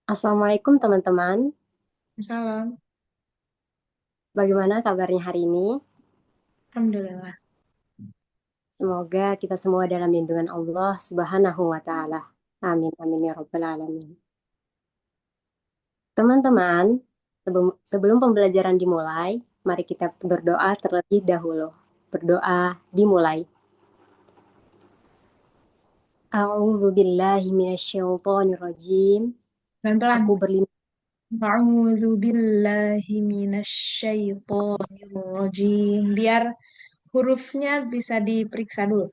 Assalamualaikum teman-teman. Salam. Bagaimana kabarnya hari ini? Alhamdulillah. Semoga kita semua dalam lindungan Allah Subhanahu wa taala. Amin amin ya rabbal alamin. Teman-teman, sebelum pembelajaran dimulai, mari kita berdoa terlebih dahulu. Berdoa dimulai. A'udzu billahi minasyaitonir rajim. Pelan-pelan. Aku berlindung A'udzu billahi minasyaitonir rajim. Biar hurufnya bisa diperiksa dulu.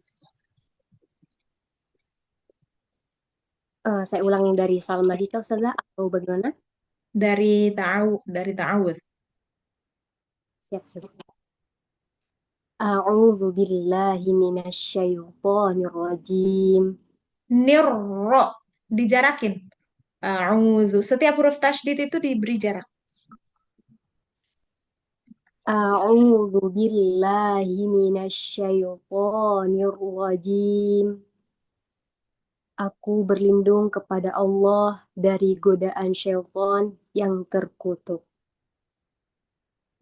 saya ulang dari salam lagi kau Ustazah atau bagaimana? Dari ta'awud. Siap, siap. A'udzu billahi minasyaitonir rajim. Nirro. Dijarakin. A'udzu. Setiap huruf tasydid itu diberi jarak. A'udzu billahi minasyaitonir rajim. Aku berlindung kepada Allah dari godaan syaitan yang terkutuk.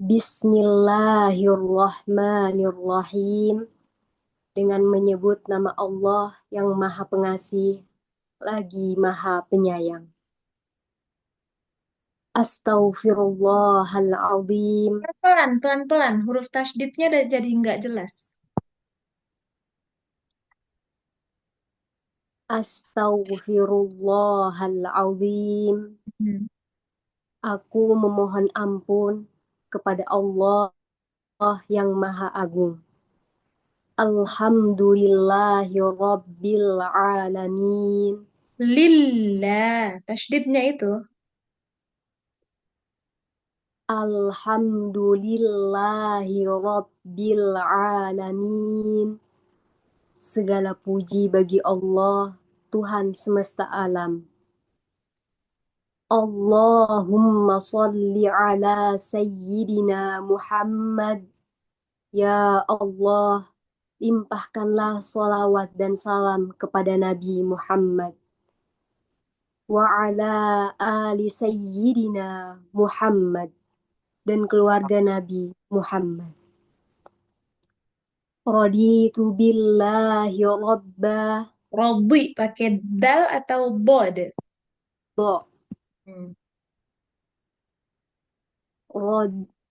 Bismillahirrahmanirrahim. Dengan menyebut nama Allah yang Maha Pengasih lagi Maha Penyayang. Astaghfirullahaladzim. Pelan-pelan, pelan-pelan. Huruf tasydidnya udah jadi nggak jelas. Astaghfirullahaladzim. Hmm. Aku memohon ampun kepada Allah yang Maha Agung. Alhamdulillahi Rabbil Alamin. Lillah. Tasydidnya itu. Alhamdulillahi Rabbil Alamin. Segala puji bagi Allah, Tuhan semesta alam. Allahumma salli ala Sayyidina Muhammad. Ya Allah, limpahkanlah solawat dan salam kepada Nabi Muhammad. Wa ala ali Sayyidina Muhammad. Dan keluarga Nabi Muhammad. Raditu billahi rabba. Rodi pakai dal atau bod. Do. Hmm.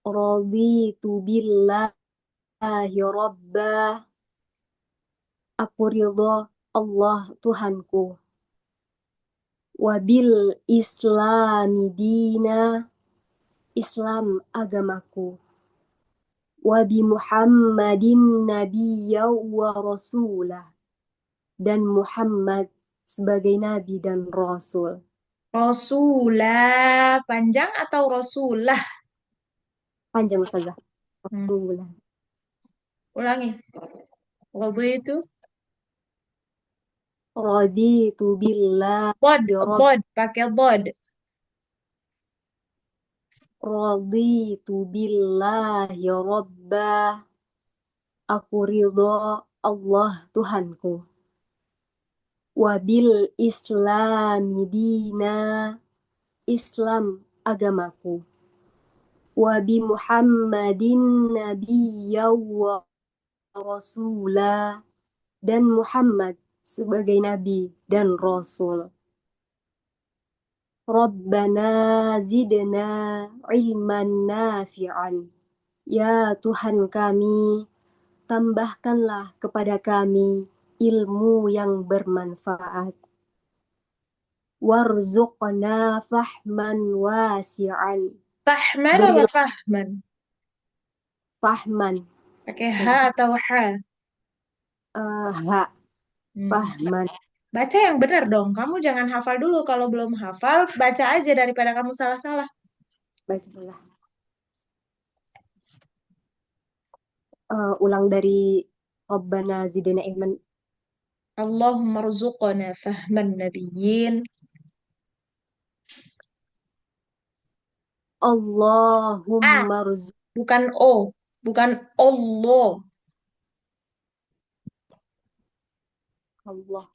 Raditu billahi rabba. Aku ridho Allah Tuhanku. Wabil islami dina. Islam agamaku. Wabi Muhammadin nabiyya wa rasulah. Dan Muhammad sebagai nabi dan rasul. Rasulah panjang atau Rasulah? Panjang Ustazah. Hmm. Rasulah. Ulangi. Robo itu Raditu bod, billahi rabb. bod, pakai bod. Raditu billahi rabba. Aku ridho Allah Tuhanku. Wabil islami dina. Islam agamaku. Wabi Muhammadin nabiyya wa rasulah. Dan Muhammad sebagai nabi dan rasul. Rabbana zidna ilman nafi'an. Ya Tuhan kami, tambahkanlah kepada kami ilmu yang bermanfaat. Warzuqna fahman wasi'an. Fahman apa Berilah fahman? fahman. Pakai H Saja. atau H? Hak Hmm. fahman. Baca yang benar dong. Kamu jangan hafal dulu. Kalau belum hafal, baca aja daripada kamu salah-salah. Baiklah. Ulang dari Rabbana zidna ilman. Allahumma rzuqna fahman nabiyyin. A, Allahumma bukan O. Bukan Allah. Allah.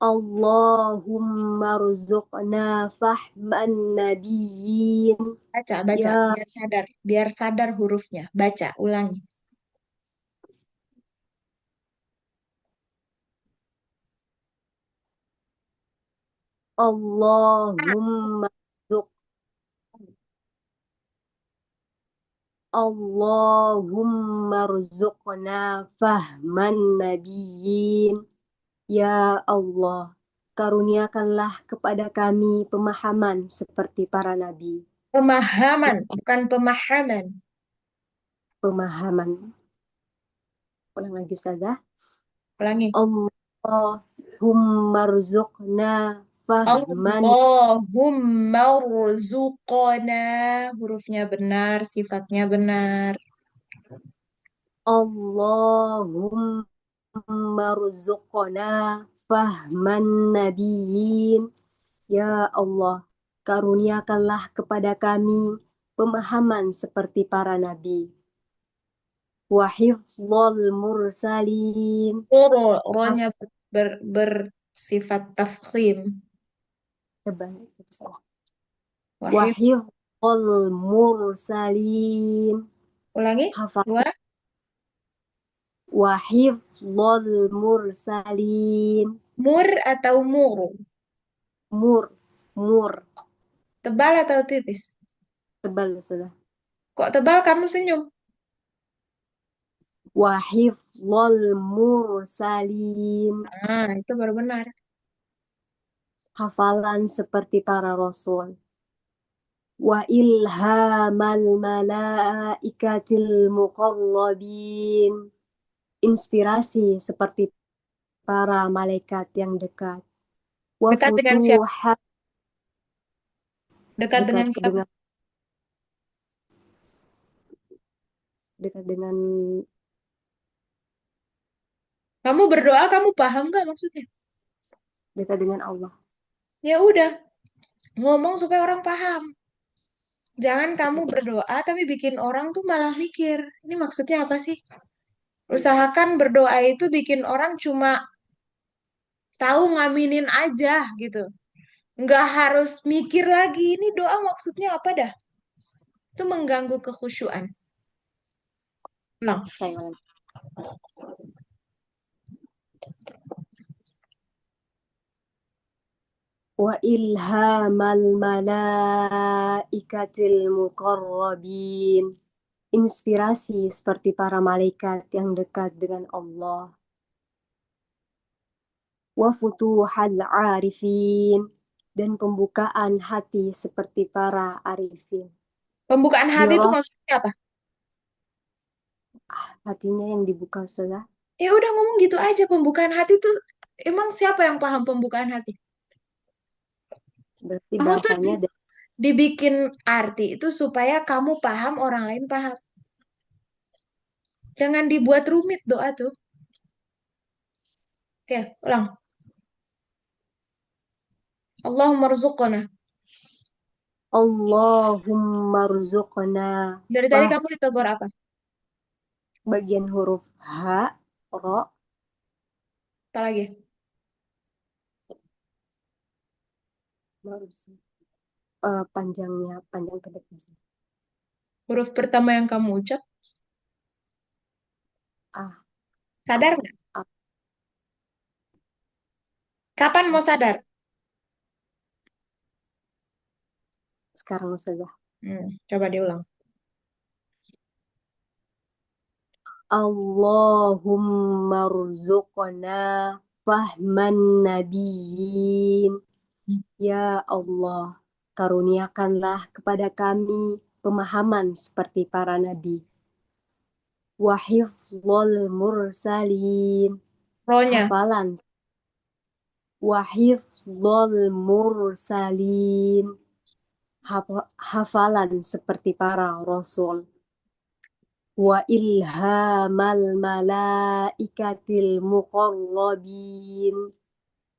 Allahumma rzuqna fahman nabiyyin. Baca, baca, Ya biar sadar hurufnya. Baca, ulangi. Allahumma rzuq Allahumma rzuqna fahman nabiyyin. Ya Allah, karuniakanlah kepada kami pemahaman seperti para nabi. Pemahaman, bukan pemahaman. Pemahaman. Ulang lagi Ustazah. Ulangi. Allahumma rzuqna fahman. Allahumma rzuqna. Hurufnya benar, sifatnya benar. Allahumma rzuqna fahman nabiyyin. Ya Allah, karuniakanlah kepada kami pemahaman seperti para nabi. Wa hifdzal mursalin. Ronya bersifat tafkhim. Tebal, salah. Wa Wahid, hifdzal mursalin. ulangi. Hafal. Dua, Wa hifdzal mursalin. mur atau muru. Mur, mur. Tebal atau tipis. Tebal sudah. Kok tebal kamu senyum? Wa hifdzal mursalin. Ah, itu baru benar. Hafalan seperti para rasul. Wa ilhamal malaikatil muqarrabin. Inspirasi seperti para malaikat yang dekat. Wa Dekat dengan siapa? futuhat. Dekat dekat dengan siapa? dengan dekat dengan Kamu berdoa, kamu paham gak maksudnya? dekat dengan Allah. Ya udah, ngomong supaya orang paham. Jangan kamu Dekat dengan berdoa tapi bikin orang tuh malah mikir, ini maksudnya apa sih? Usahakan berdoa itu bikin orang cuma tahu ngaminin aja gitu. Nggak harus mikir lagi, ini doa maksudnya apa dah? Itu mengganggu kekhusyuan. Nah, saya ulangi. Wa ilhamal malaikatil muqarrabin. Inspirasi seperti para malaikat yang dekat dengan Allah. Wa futuhal arifin. Dan pembukaan hati seperti para arifin. pembukaan hati itu Biroh maksudnya apa? hatinya yang dibuka setelah. Ya udah ngomong gitu aja, pembukaan hati tuh emang siapa yang paham pembukaan hati? Berarti Kamu tuh bahasanya dibikin arti itu supaya kamu paham, orang lain paham. Jangan dibuat rumit doa tuh. Oke, ulang. Allahumma rzuqna. Allahumma rzuqna. Dari tadi Wah, kamu ditegur apa? bagian huruf H, ro, Apa lagi? harus panjangnya, panjang pendeknya. Huruf pertama yang kamu ucap, Ah, sadar apa? nggak? Ah, Kapan mau sadar? sekarang saja. Coba diulang. Allahumma rzuqna fahman nabiyyin. Ya Allah, karuniakanlah kepada kami pemahaman seperti para nabi. Wa hifdzal mursalin. Ronya. Hafalan. Wa hifdzal mursalin. Hafalan seperti para rasul. Wa ilhamal malaikatil muqarrabin.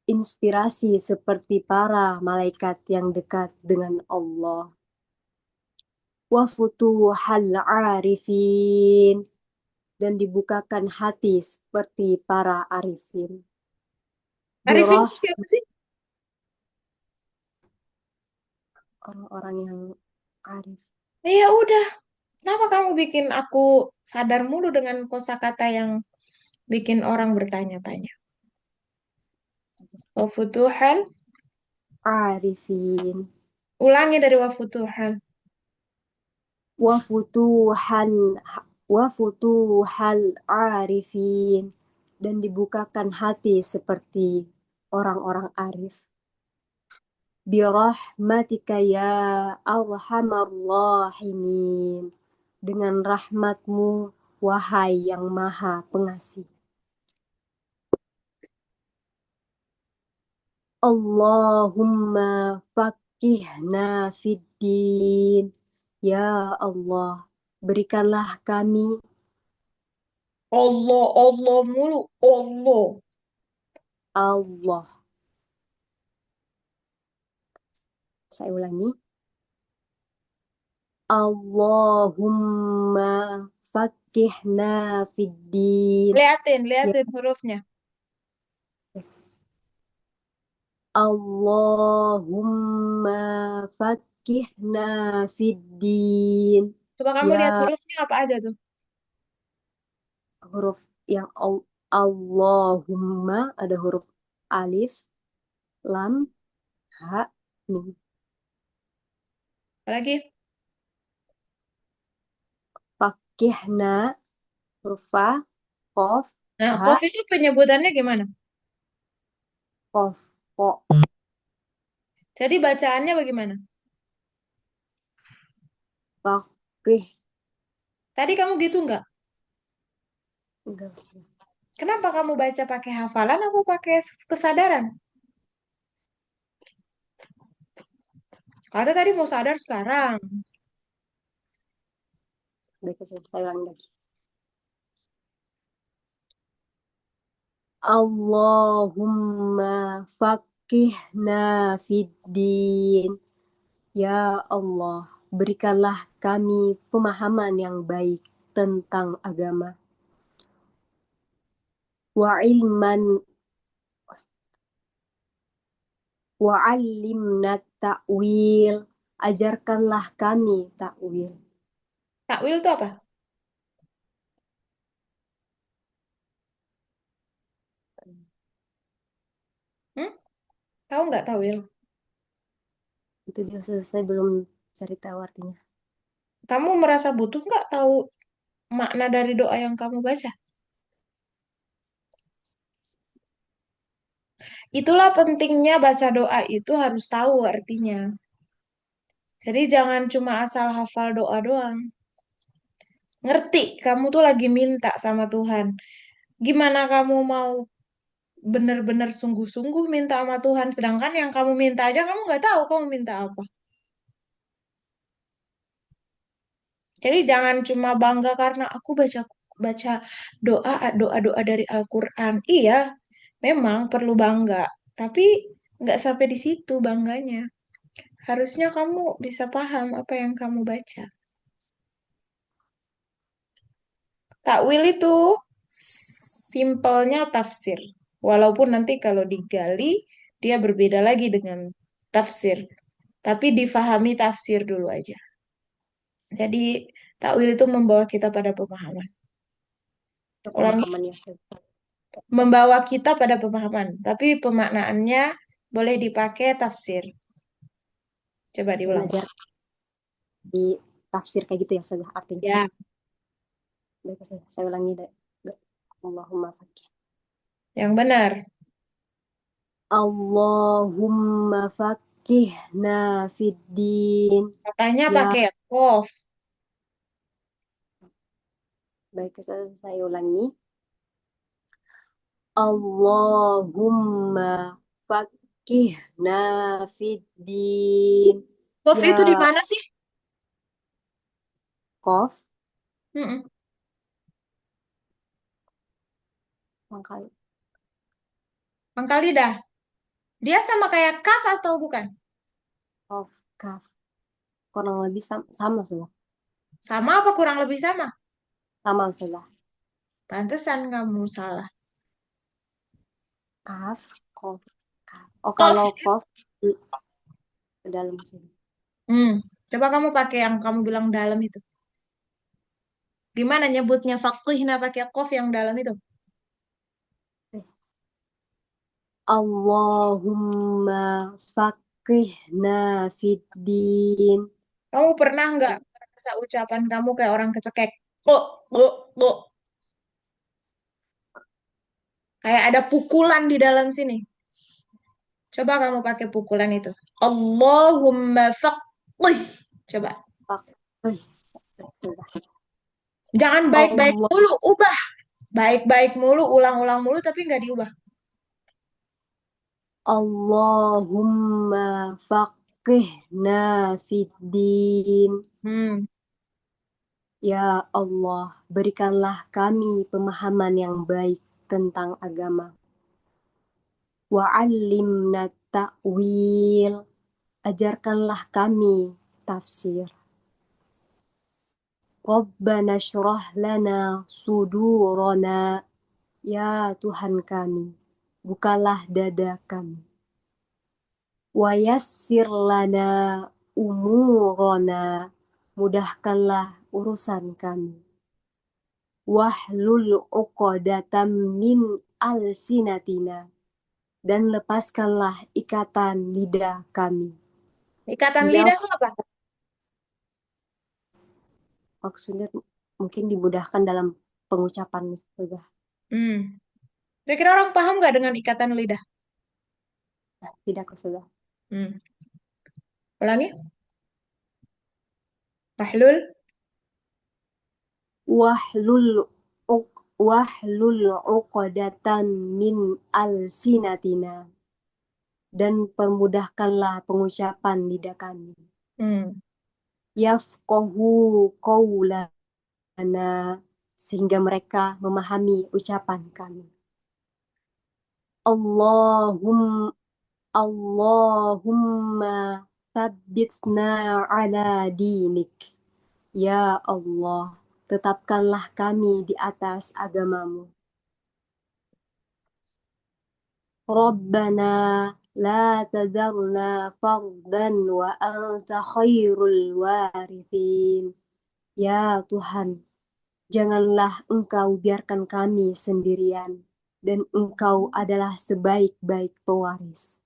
Inspirasi seperti para malaikat yang dekat dengan Allah. Wa futuhal arifin. Dan dibukakan hati seperti para arifin. Arifin Biroh itu siapa sih? orang-orang yang arif. Ya udah, kenapa kamu bikin aku sadar mulu dengan kosakata yang bikin orang bertanya-tanya? Wafutuhan, Arifin. ulangi dari wafutuhan. Wafutuhan wafutuhal arifin, dan dibukakan hati seperti orang-orang arif. Birahmatika ya arhamar rahimin, dengan rahmatmu wahai yang maha pengasih. Allahumma fakihna fiddin, ya Allah, berikanlah kami. Allah, Allah mulu, Allah. Allah, saya ulangi. Allahumma fakihna fiddin, Liatin, ya liatin hurufnya. Allahumma fakihna fiddin, Coba kamu lihat ya. hurufnya apa aja tuh. Huruf yang Allahumma, ada huruf alif, lam, ha, mim. Apalagi? Fakihna, huruf fa, kof, Nah, ha, kof itu penyebutannya gimana? kof, ko. Jadi bacaannya bagaimana? Fakih, Tadi kamu gitu nggak? enggak usah. Kenapa kamu baca pakai hafalan atau pakai kesadaran? Kata tadi mau sadar sekarang. Baik, saya ulangi lagi. Allahumma fakihna fiddin. Ya Allah, berikanlah kami pemahaman yang baik tentang agama. Wa ilman wa alimna ta'wil. Ajarkanlah kami takwil. Takwil itu apa? Hmm? Tahu nggak takwil? Itu dia, saya belum cari tahu artinya. Kamu merasa butuh nggak tahu makna dari doa yang kamu baca? Itulah pentingnya baca doa itu harus tahu artinya. Jadi jangan cuma asal hafal doa doang. Ngerti, kamu tuh lagi minta sama Tuhan. Gimana kamu mau bener-bener sungguh-sungguh minta sama Tuhan, sedangkan yang kamu minta aja kamu nggak tahu kamu minta apa. Jadi jangan cuma bangga karena aku baca baca doa-doa dari Al-Quran. Iya, memang perlu bangga, tapi nggak sampai di situ bangganya. Harusnya kamu bisa paham apa yang kamu baca. Takwil itu simpelnya tafsir. Walaupun nanti kalau digali, dia berbeda lagi dengan tafsir. Tapi difahami tafsir dulu aja. Jadi takwil itu membawa kita pada pemahaman. Ulangi, Pemahaman ya, saya membawa kita pada pemahaman. Tapi pemaknaannya boleh dipakai tafsir. Coba diulang. belajar di tafsir kayak gitu ya, saya artinya. Ya, Baik, saya ulangi deh. Allahumma fakih. yang benar. Allahumma fakihna fiddin. Katanya Ya, pakai kof. baik, saya ulangi. Allahumma fakihna fiddin. Kof itu di Ya, mana sih? kof, Mm-mm. pangkal, Pangkal lidah. Dia sama kayak kaf atau bukan? kof, kaf. Kurang lebih sama sudah. Sama apa kurang lebih sama? Sama sudah. Pantesan kamu salah. Kaf, kof, kaf. Oh, kalau Kof. kof ke dalam sini. Hmm. Coba kamu pakai yang kamu bilang dalam itu. Gimana nyebutnya faqihna pakai kof yang dalam itu? Eh, Allahumma faqihna fid din. Kamu pernah nggak merasa ucapan kamu kayak orang kecekek? Kok, kok, kok. Kayak ada pukulan di dalam sini. Coba kamu pakai pukulan itu. Allahumma faqih. Coba. Faqih. Sudah. Jangan baik-baik Allah mulu, ubah. Baik-baik mulu, ulang-ulang mulu, tapi nggak diubah. Allahumma faqihna fid din. Hmm. Ya Allah, berikanlah kami pemahaman yang baik tentang agama. Wa'allimna ta'wil. Ajarkanlah kami tafsir. Rabbana syrah lana sudurana. Ya Tuhan kami, bukalah dada kami. Wa yassir lana umurana. Mudahkanlah urusan kami. Wahlul uqdatam min alsinatina. Dan lepaskanlah ikatan lidah kami. Ikatan lidah Yaf, itu apa? maksudnya mungkin dimudahkan dalam pengucapan saja. Hmm. Kira-kira orang paham nggak dengan ikatan lidah? Tidak sudah. Hmm. Ulangi. Wahlul. Wahlul wahlul uqdatan min alsinatina. Dan permudahkanlah pengucapan lidah kami. Hmm. Yafqahu qawlana. Sehingga mereka memahami ucapan kami. Allahum Allahumma thabbitna ala dinik. Ya Allah, tetapkanlah kami di atas agamamu. Rabbana la tadharna fardan wa anta khairul warithin. Ya Tuhan, janganlah Engkau biarkan kami sendirian, dan Engkau adalah sebaik-baik pewaris.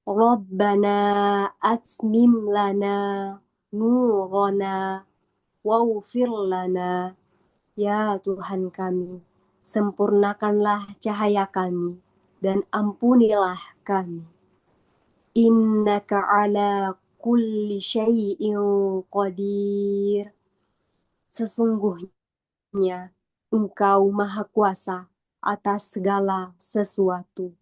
Rabbana atmim lana nurana waghfir lana. Ya Tuhan kami, sempurnakanlah cahaya kami dan ampunilah kami. Innaka ala kulli syai'in qadir. Sesungguhnya Engkau Maha Kuasa atas segala sesuatu.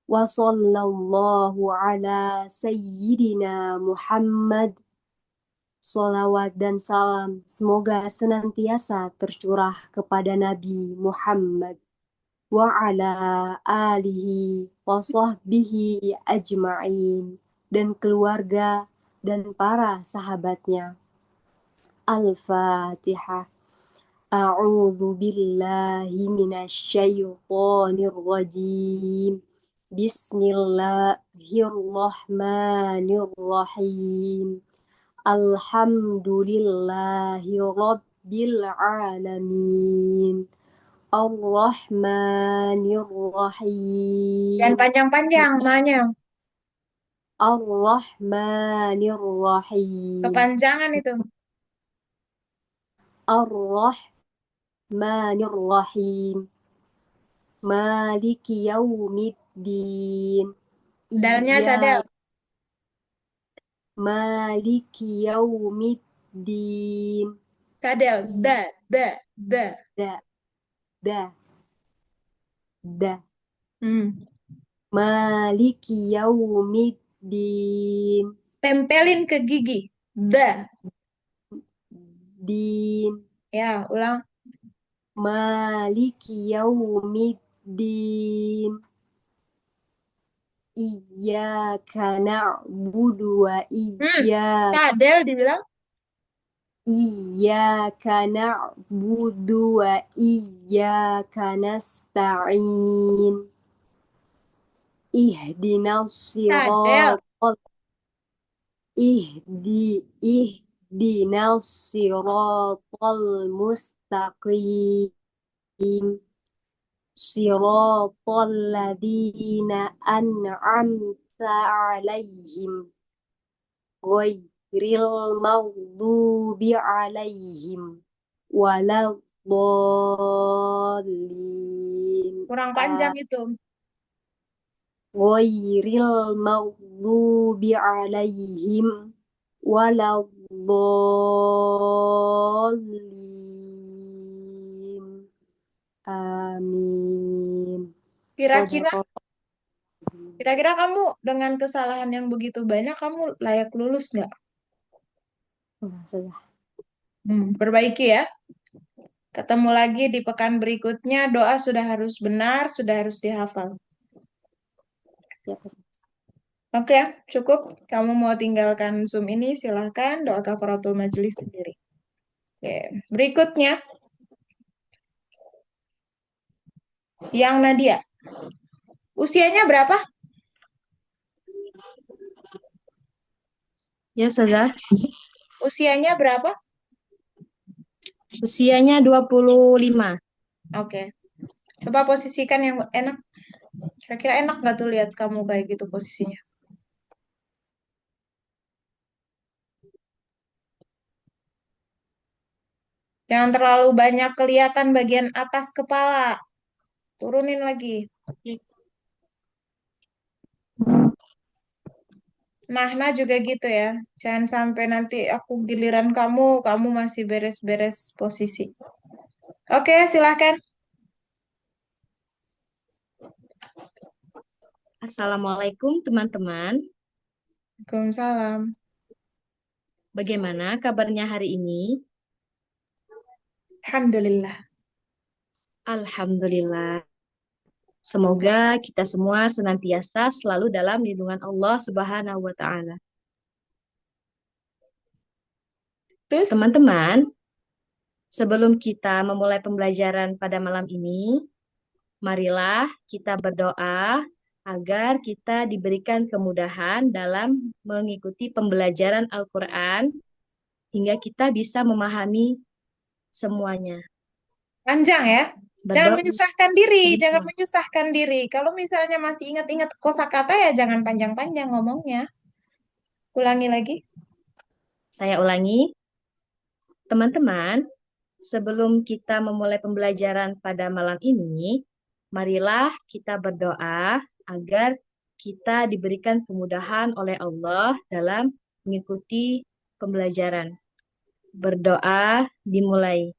Wa sallallahu ala sayyidina Muhammad. Salawat dan salam semoga senantiasa tercurah kepada Nabi Muhammad wa ala alihi wa sahbihi ajma'in, dan keluarga dan para sahabatnya. Al-Fatihah. A'udzu billahi minasyaitonir rajim. Bismillahirrahmanirrahim. Alhamdulillahi Rabbil Alamin. Jangan Ar-Rahmanir panjang-panjang, nanya. Ar-Rahmanir-Rahim. Kepanjangan itu. Ar-Rahmanir-Rahim. Maliki yaumiddin. Dalnya Iya, cadel. Maliki yaumiddin. Cadel. Da, da, da. Ida, da, da. Hmm. Maliki yaumiddin. Tempelin ke gigi. Da. Din. Ya, ulang. Maliki yaumiddin. Iyyaka na'budu wa Hmm. Cadel dibilang. iyyaka na'budu wa iyyaka nasta'in. ihdinas Cadel. siratal ihdinas siratal mustaqim siratal ladzina an'amta alaihim ghairil maghdubi alaihim waladdallin Kurang panjang itu. ghairil maghdubi alaihim waladdallin amin. Kira-kira, Sodako. kira-kira kamu dengan kesalahan yang begitu banyak, kamu layak lulus nggak? Sudah. Perbaiki ya. Ketemu lagi di pekan berikutnya. Doa sudah harus benar, sudah harus dihafal. Siapa? Oke, cukup. Kamu mau tinggalkan Zoom ini, silahkan. Doa kafaratul majelis sendiri. Oke. Berikutnya, yang Nadia. Usianya berapa? Ya, sudah. Usianya berapa? Usianya 25. Oke. Coba posisikan yang enak. Kira-kira enak nggak tuh lihat kamu kayak gitu posisinya? Jangan terlalu banyak kelihatan bagian atas kepala. Turunin lagi. Nah juga gitu ya. Jangan sampai nanti aku giliran kamu, kamu masih beres-beres posisi. Oke, silahkan. Assalamualaikum teman-teman. Waalaikumsalam. Bagaimana kabarnya hari ini? Alhamdulillah. Alhamdulillah. Semoga kita semua senantiasa selalu dalam lindungan Allah Subhanahu wa taala. Terus, Teman-teman, sebelum kita memulai pembelajaran pada malam ini, marilah kita berdoa agar kita diberikan kemudahan dalam mengikuti pembelajaran Al-Quran hingga kita bisa memahami semuanya. panjang ya. Jangan Berdoa menyusahkan diri, jangan bersama. menyusahkan diri. Kalau misalnya masih ingat-ingat kosakata ya jangan panjang-panjang ngomongnya. Ulangi lagi. Saya ulangi, teman-teman, sebelum kita memulai pembelajaran pada malam ini, marilah kita berdoa agar kita diberikan kemudahan oleh Allah dalam mengikuti pembelajaran. Berdoa dimulai.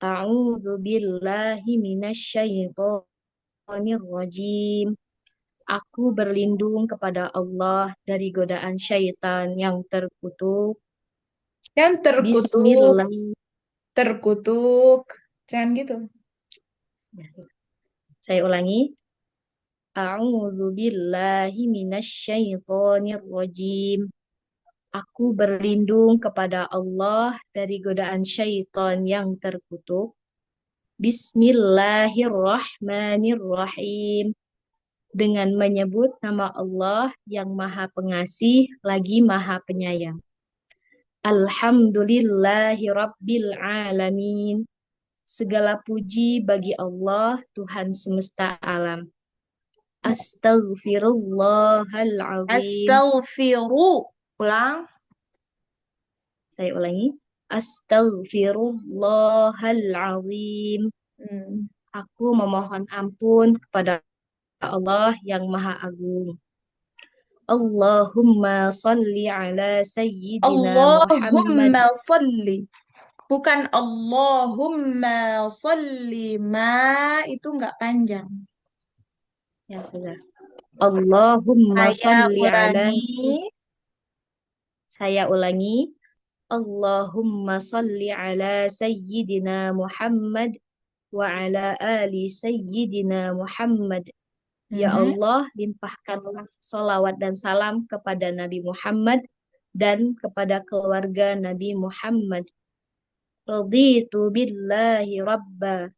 A'udzu billahi minasyaitonir rajim. Aku berlindung kepada Allah dari godaan syaitan yang terkutuk. Yang terkutuk, Bismillah. terkutuk. Jangan gitu. Saya ulangi. A'udzu billahi minasyaitonir rajim. Aku berlindung kepada Allah dari godaan syaitan yang terkutuk. Bismillahirrahmanirrahim. Dengan menyebut nama Allah yang Maha Pengasih lagi Maha Penyayang. Alhamdulillahi Rabbil Alamin. Segala puji bagi Allah, Tuhan semesta alam. Astaghfirullahalazim. Astaghfiru. Ulang. Saya ulangi. Astaghfirullahalazim. Hmm. Aku memohon ampun kepada Allah yang Maha Agung. Allahumma salli ala Sayyidina Muhammad. Allahumma salli. Bukan Allahumma salli. Ma itu nggak panjang. Ya sudah. Allahumma Saya salli ala. ulangi. Saya ulangi. Allahumma salli ala Sayyidina Muhammad wa ala ali Sayyidina Muhammad. Ya Mhm. Allah, limpahkanlah salawat dan salam kepada Nabi Muhammad dan kepada keluarga Nabi Muhammad. Raditu billahi rabba.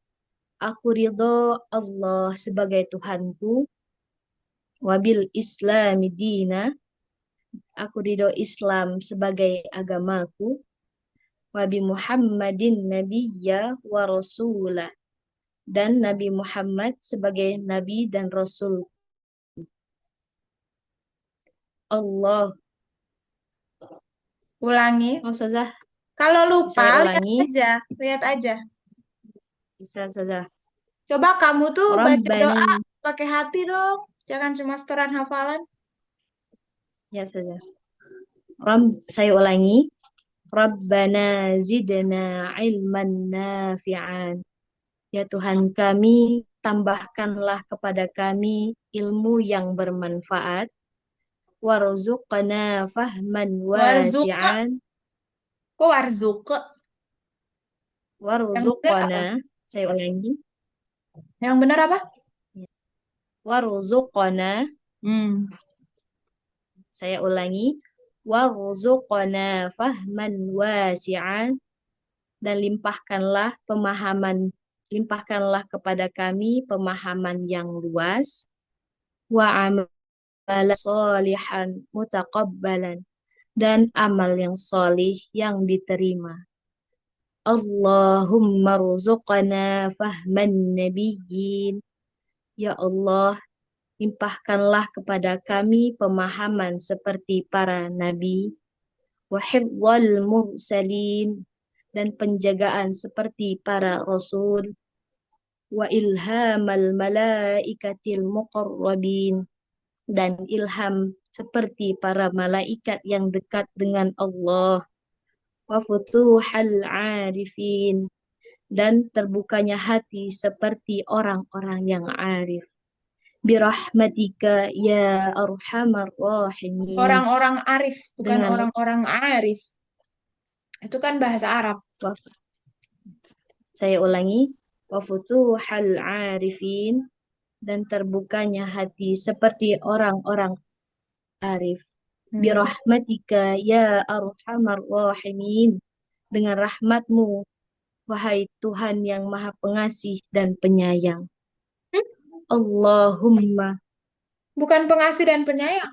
Aku ridho Allah sebagai Tuhanku. wabil islami dina, aku ridho Islam sebagai agamaku, wabi Muhammadin nabiyya wa rasulah, dan Nabi Muhammad sebagai nabi dan rasul. Allah, Ulangi. maksudnya Kalau lupa, saya lihat ulangi, aja. Lihat aja. bisa saja. Coba kamu tuh baca Rabbana, doa pakai hati dong. Jangan cuma setoran hafalan. ya saja. Saya ulangi. Rabbana zidna ilman nafi'an. Ya Tuhan kami, tambahkanlah kepada kami ilmu yang bermanfaat. Warzuqna fahman Warzuk. wasi'an. Kok warzuk? Yang benar apa? Warzuqna, saya ulangi. Yang benar apa? Warzuqna, Hmm. saya ulangi. Warzuqna fahman wasi'an. Dan limpahkanlah kepada kami pemahaman yang luas. Wa amala solihan mutaqabbalan. Dan amal yang solih yang diterima. Allahumma rzuqna fahman nabiyyin. Ya Allah, limpahkanlah kepada kami pemahaman seperti para nabi, wa hifdzal mursalin, dan penjagaan seperti para rasul, wa ilhamal malaikatil muqarrabin, dan ilham seperti para malaikat yang dekat dengan Allah, wa futuhal arifin, dan terbukanya hati seperti orang-orang yang arif. Birahmatika ya arhamar rahimin. Orang-orang arif, bukan Dengan orang-orang arif. Itu kan bahasa Arab. saya ulangi, wa futuhal arifin, dan terbukanya hati seperti orang-orang arif. Birahmatika ya arhamar rahimin. Dengan rahmatmu, wahai Tuhan yang maha pengasih dan penyayang. Hmm? Allahumma, Bukan pengasih dan penyayang.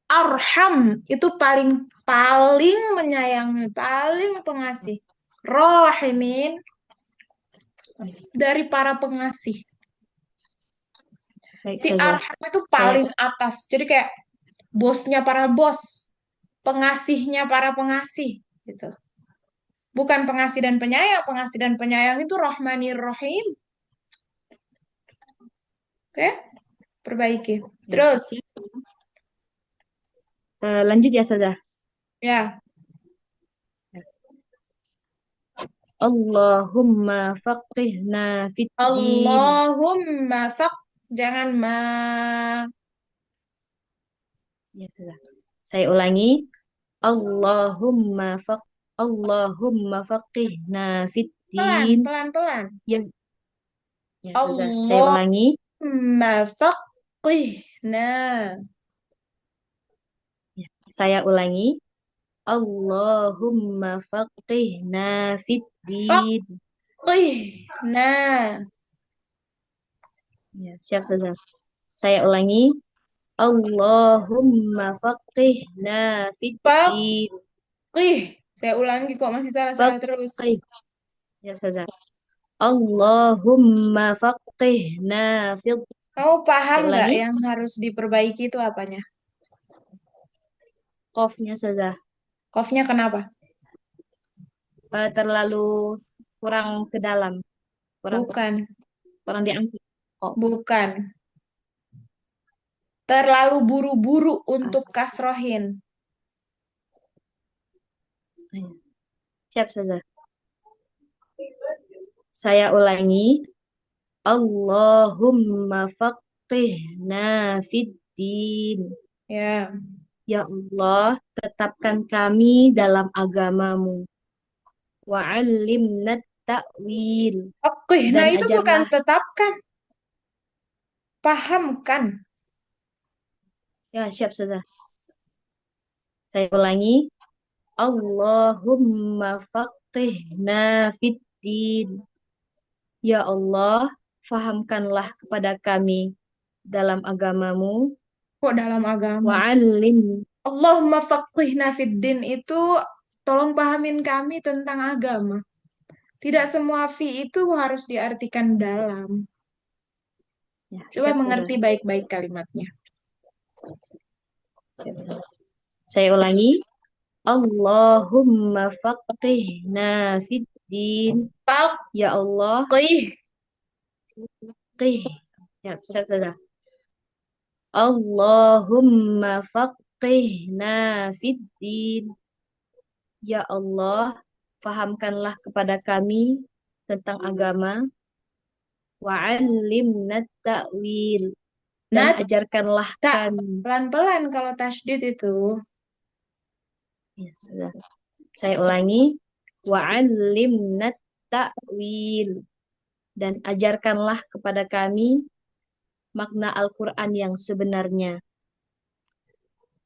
Arham itu paling paling menyayangi, paling pengasih. Rahimin dari para pengasih. baik Di saja. Arham itu Saya paling atas. Jadi kayak bosnya para bos, pengasihnya para pengasih gitu. Bukan pengasih dan penyayang. Pengasih dan penyayang itu Rahmanir Rahim. Oke, perbaiki. Terus, lanjut ya saja. ya. Allahumma faqihna fid din. Allahumma jangan Ya sudah. Saya ulangi. Allahumma faq Allahumma faqihna fid pelan, din. pelan, pelan. Ya, ya sudah. Saya ulangi. Allahumma faqihna. Ya, saya ulangi. Allahumma faqihna fid din. Faqihna. Ya, siap saja. Saya ulangi. Allahumma faqihna fid din. Faqih. Saya ulangi kok masih salah-salah terus. Faqih. Ya sudah. Allahumma faqihna fid. Kamu paham Saya nggak ulangi. yang harus diperbaiki itu apanya? Qafnya saja. Kofnya kenapa? Terlalu kurang ke dalam, kurang Bukan, kurang diangkat. Oh, bukan. Terlalu buru-buru ah, untuk kasrohin. iya. Siap saja. Saya ulangi. Allahumma faqihna fid din. Ya. Ya Allah, tetapkan kami dalam agamamu. Wa'allimna ta'wil. Faqihna Dan itu bukan ajarlah, tetapkan. Pahamkan. ya siap saja. Saya ulangi. Allahumma faqihna fid din. Ya Allah, fahamkanlah kepada kami dalam agamamu. Kok dalam agama? Wa'allim. Allahumma faqihna fid din itu tolong pahamin kami tentang agama. Tidak semua fi itu harus diartikan dalam. Ya, Coba siap sudah. mengerti baik-baik kalimatnya. Siap, sudah. Saya ulangi. Allahumma faqihna fid din. Ya Allah, Faqih. faqih. Siap, siap sudah. Allahumma faqihna fid din. Ya Allah, fahamkanlah kepada kami tentang agama. Wa'allimna ta'wil. Dan Nat, ajarkanlah tak. kami. Pelan-pelan kalau tasdid itu. Ya, sudah. Saya ulangi. Wa'allimna ta'wil. Dan ajarkanlah kepada kami makna Al-Quran yang sebenarnya.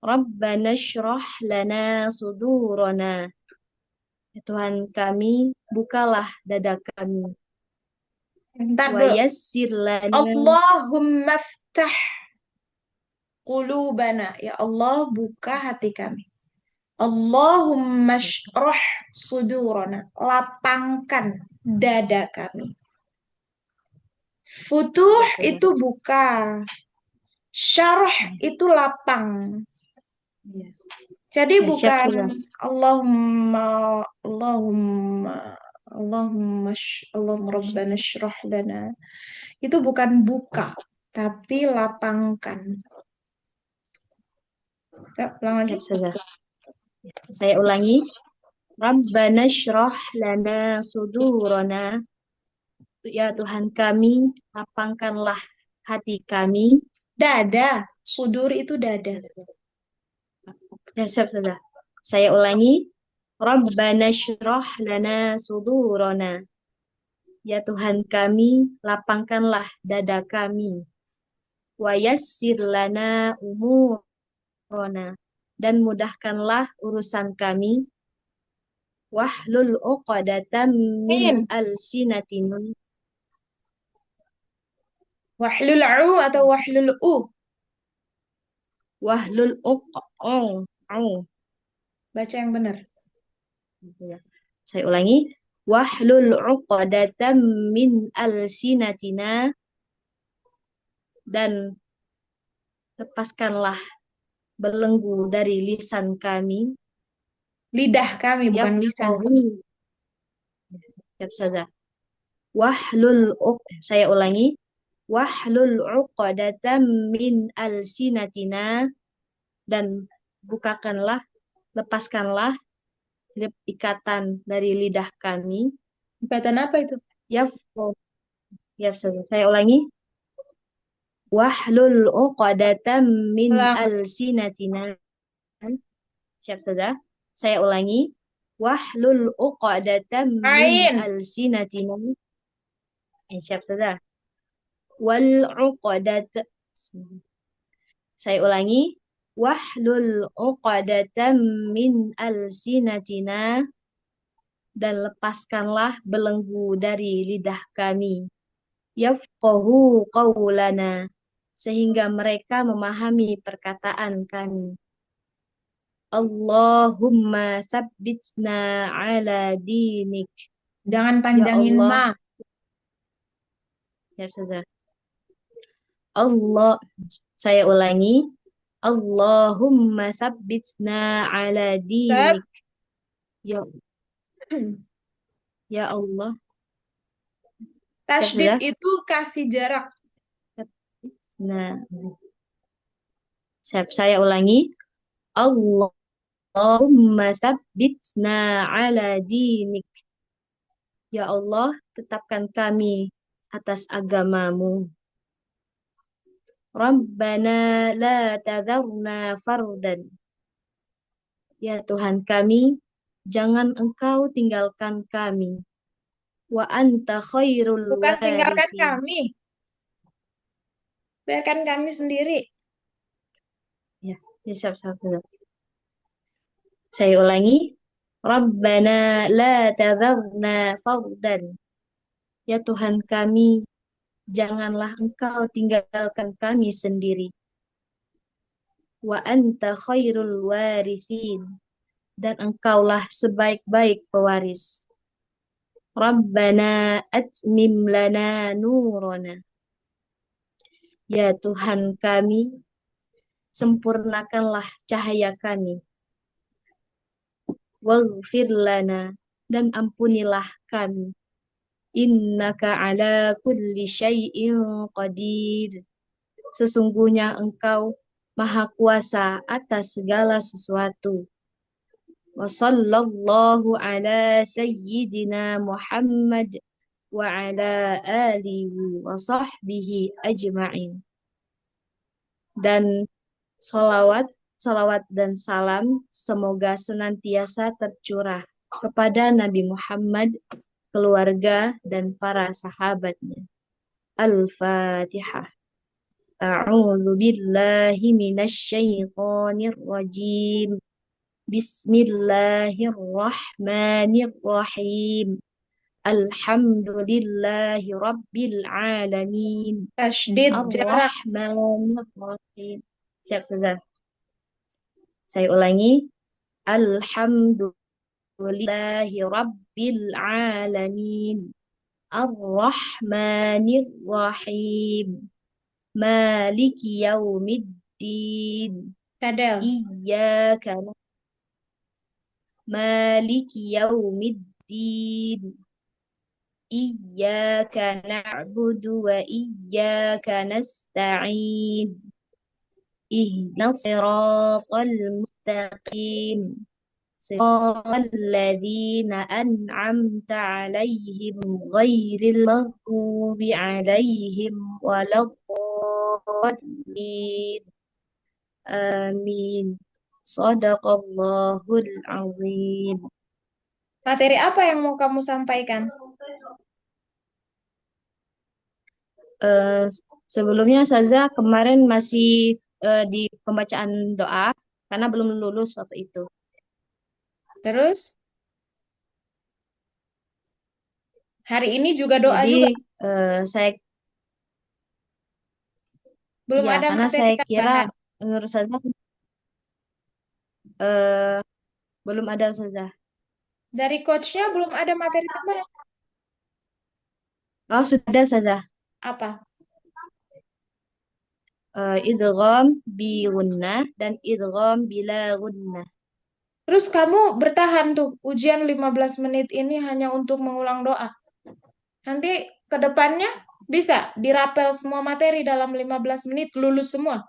Rabbana syrah lana sudurana. Ya Tuhan kami, bukalah dada kami. Ntar Wa dulu. yassir lana. Allahumma ftah qulubana. Ya Allah, buka hati kami. Allahumma syrah sudurana. Lapangkan dada kami. Futuh Ya, sudah. itu buka. Syarah itu lapang. Ya, Jadi ya, siap bukan sudah. Allahumma Allahumma Allahumma Rabbana syrah lana. Itu bukan buka, tapi lapangkan. Ya, ulang lagi. Siap sudah. Saya ulangi. Rabbana syrah lana sudurana. Ya Tuhan kami, lapangkanlah hati kami. Dada, sudur itu dada. Ya, siap sudah. Saya ulangi. Rabbana syrah lana sudurana. Ya Tuhan kami, lapangkanlah dada kami. Wa yassir lana umurana. Dan mudahkanlah urusan kami. Wahlul uqadatam min Min. alsinatina. Wahlul u atau wahlul u. Wahlul uq. Baca yang benar. Saya ulangi. Wahlul uqadatam min alsinatina. Dan lepaskanlah belenggu dari lisan kami. Lidah kami bukan lisan. Yafqahu. Ya, sudah. Saya ulangi. Wahlul uqadatam min alsinatina. Dan bukakanlah, lepaskanlah ikatan dari lidah kami. Ikatan apa itu? Yafqahu. Ya, sudah. Saya ulangi. Wahlul uqadatam min Ulang. alsinatina. Siap sudah. Saya ulangi. Wahlul uqadatam min Ain. alsinatina. Siap sudah. Wal uqadat. Saya ulangi. Wahlul uqadatam min alsinatina. Dan lepaskanlah belenggu dari lidah kami. Yafqahu qawlana. Sehingga mereka memahami perkataan kami. Allahumma sabbitna ala dinik. Jangan Ya panjangin Allah. ma. Ya, sudah. Allah. Saya ulangi. Allahumma sabbitna ala Sab. dinik. Ya, ya Allah. Tasdid Sudah. itu kasih jarak. Nah, saya ulangi. Allahumma sabbitna ala dinik. Ya Allah, tetapkan kami atas agamamu. Rabbana la tadharna fardan. Ya Tuhan kami, jangan Engkau tinggalkan kami. Wa anta khairul Bukan tinggalkan warithin. kami. Biarkan kami sendiri. Ya, siap. Saya ulangi. Rabbana la tadharna fardan. Ya Tuhan kami, janganlah Engkau tinggalkan kami sendiri. Wa anta khairul warisin. Dan Engkaulah sebaik-baik pewaris. Rabbana atmim lana nurana. Ya Tuhan kami, sempurnakanlah cahaya kami. Waghfir lana, dan ampunilah kami. Innaka ala kulli syai'in qadir. Sesungguhnya Engkau Maha Kuasa atas segala sesuatu. Wa sallallahu ala sayyidina Muhammad wa ala alihi wa sahbihi ajma'in. Dan salawat dan salam semoga senantiasa tercurah kepada Nabi Muhammad, keluarga, dan para sahabatnya. Al-Fatihah. A'udzu billahi minasy syaithanir rajim. Bismillahirrahmanirrahim. Alhamdulillahi rabbil alamin. Tashdid jarak. Ar-Rahmanir-Rahim. Siap, Ustazah. Saya ulangi. Alhamdulillahi rabbil alamin. Ar-Rahmanir-Rahim. Maliki yaumiddin. Cadel. Iyyaka Maliki yaumiddin. Iyyaka na'budu wa iyyaka nasta'in. Ihdinas siratal mustaqim. Siratal ladzina an'amta 'alaihim ghairil maghdubi 'alaihim waladdallin. Amin. Shadaqallahul azim. Materi apa yang mau kamu sampaikan? Eh, Sebelumnya Saza kemarin masih di pembacaan doa karena belum lulus waktu itu. Terus, hari ini juga doa Jadi juga. saya Belum ya ada karena materi saya kira tambahan. menurut Saza eh, belum ada Saza. Dari coachnya belum ada materi tambahan. Oh sudah ada Saza. Apa? Idgham bi gunnah dan idgham bila gunnah. Terus kamu bertahan tuh, ujian 15 menit ini hanya untuk mengulang doa. Nanti ke depannya bisa dirapel semua materi dalam 15 menit, lulus semua.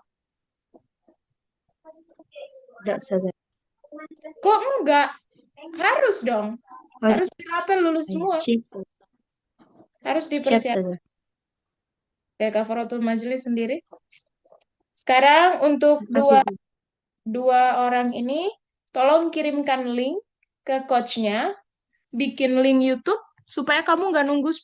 Tidak Saza. Kok enggak? Harus dong. Oh, Harus dirapel lulus iya. semua. Siap Saza. Harus Siap dipersiapkan. Saza. Kayak kafaratul majelis sendiri. Sekarang untuk Oke. dua orang ini, tolong kirimkan link ke coachnya, bikin link YouTube supaya kamu nggak nunggu